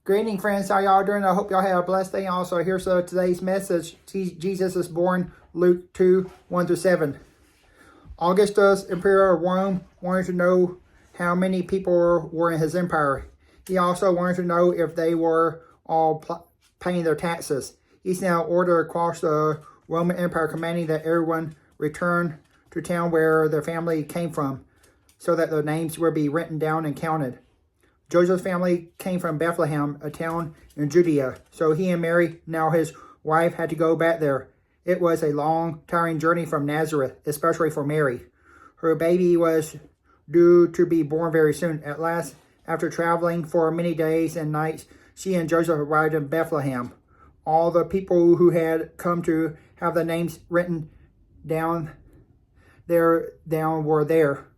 Greeting, friends. How y'all doing? I hope y'all have a blessed day. Also, here's today's message. Jesus is born, Luke 2, 1-7. Augustus, Emperor of Rome, wanted to know how many people were in his empire. He also wanted to know if they were all paying their taxes. He now ordered across the Roman Empire commanding that everyone return to town where their family came from, so that their names would be written down and counted. Joseph's family came from Bethlehem, a town in Judea, so he and Mary, now his wife, had to go back there. It was a long, tiring journey from Nazareth, especially for Mary. Her baby was due to be born very soon. At last, after traveling for many days and nights, she and Joseph arrived in Bethlehem. All the people who had come to have the names written down were there.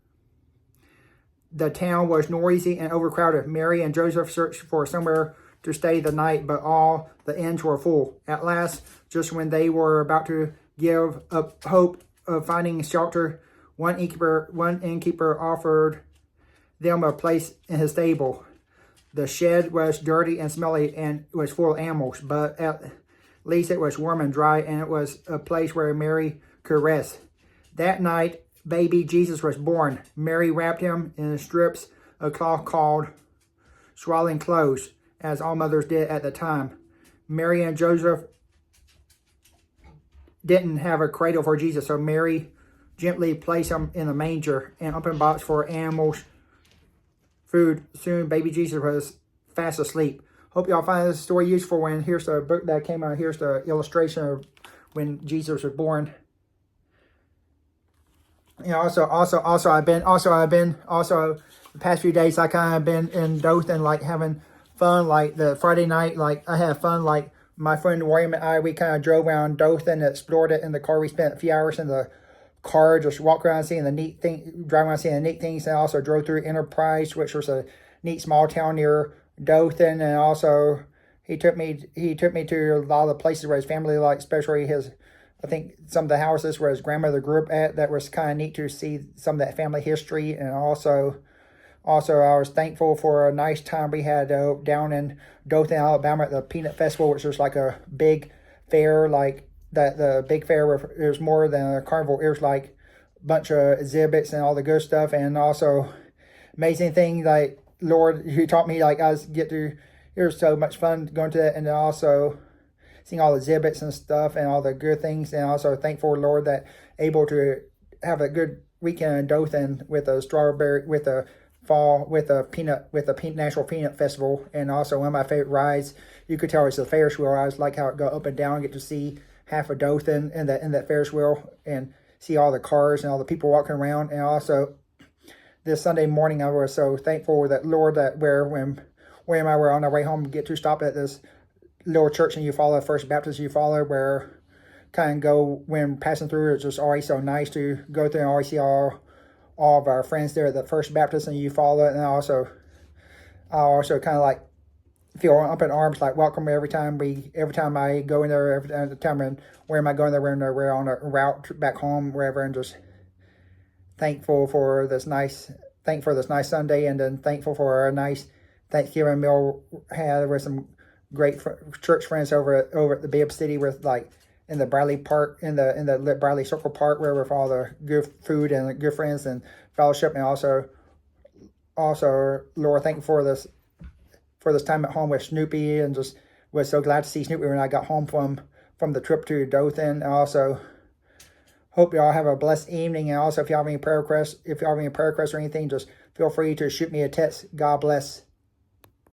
The town was noisy and overcrowded. Mary and Joseph searched for somewhere to stay the night, but all the inns were full. At last, just when they were about to give up hope of finding shelter, one innkeeper offered them a place in his stable. The shed was dirty and smelly and was full of animals, but at least it was warm and dry, and it was a place where Mary could rest. That night, baby Jesus was born. Mary wrapped him in strips of cloth called swaddling clothes, as all mothers did at the time. Mary and Joseph didn't have a cradle for Jesus, so Mary gently placed him in the manger and open box for animals' food. Soon, baby Jesus was fast asleep. Hope y'all find this story useful. And here's the book that came out. Here's the illustration of when Jesus was born. You know, also the past few days I kind of been in Dothan, like having fun. Like the Friday night, like I had fun. Like my friend William and I, we kind of drove around Dothan, explored it in the car. We spent a few hours in the car, just walk around seeing the neat thing, driving around seeing the neat things, and also drove through Enterprise, which was a neat small town near Dothan. And also he took me to a lot of the places where his family, like especially his, I think some of the houses where his grandmother grew up at. That was kind of neat to see some of that family history. And also I was thankful for a nice time we had down in Dothan, Alabama at the Peanut Festival, which was like a big fair, like that the big fair where it was more than a carnival. It was like a bunch of exhibits and all the good stuff. And also amazing thing, like Lord, who taught me, like it was so much fun going to that. And then also seeing all the exhibits and stuff and all the good things. And also thankful, Lord, that able to have a good weekend in Dothan with a National Peanut Festival. And also one of my favorite rides, you could tell it's the Ferris wheel. I always like how it go up and down, get to see half of Dothan in that Ferris wheel and see all the cars and all the people walking around. And also this Sunday morning, I was so thankful that, Lord, that when William and I were on our way home, get to stop at this little church in Eufaula, First Baptist Eufaula, where kind of go when passing through. It's just always so nice to go through and always see all of our friends there at the First Baptist in Eufaula. And I also kind of like feel up in arms, like welcome every time I go in there, every time and where am I going there, we're on a route back home, wherever, and just thankful for this nice Sunday, and then thankful for a nice Thanksgiving meal had with some great church friends over at the Bibb City, with like in the Bradley Park, in the Bradley Circle Park, where with all the good food and good friends and fellowship. And also Lord, thank you for this time at home with Snoopy, and just was so glad to see Snoopy when I got home from the trip to Dothan. And also hope y'all have a blessed evening. And also if y'all have any prayer requests or anything, just feel free to shoot me a text. God bless.